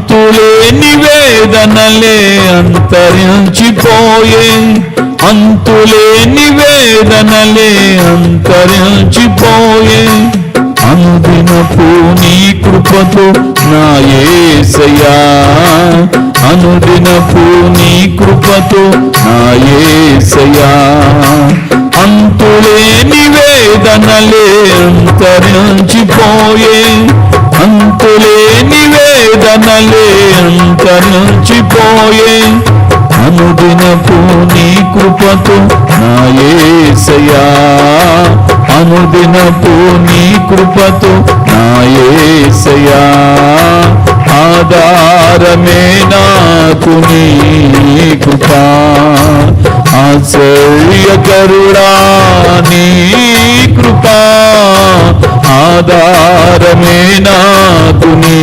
అంతులేని వేదనలే అంతరించిపోయే, అంతులేని వేదనలే అంతరించిపోయే, అనుదినపు నీ కృపతో నా యేసయ్యా, అనుదినపు నీ కృపతో నా యేసయ్యా, అంతులేని వేదనలే అంతరించిపోయే, అంతులేని వేదనలే అంతరించిపోయే, అనుదినపు నీ కృపతో నా యేసయ్యా, అనుదినపు నీ కృపతో నా యేసయ్యా, ఆధారమే నాకు నీ కృపా, ఆశ్చర్యకరుడా నీ కృపా, ఆధారమే నాకు నీ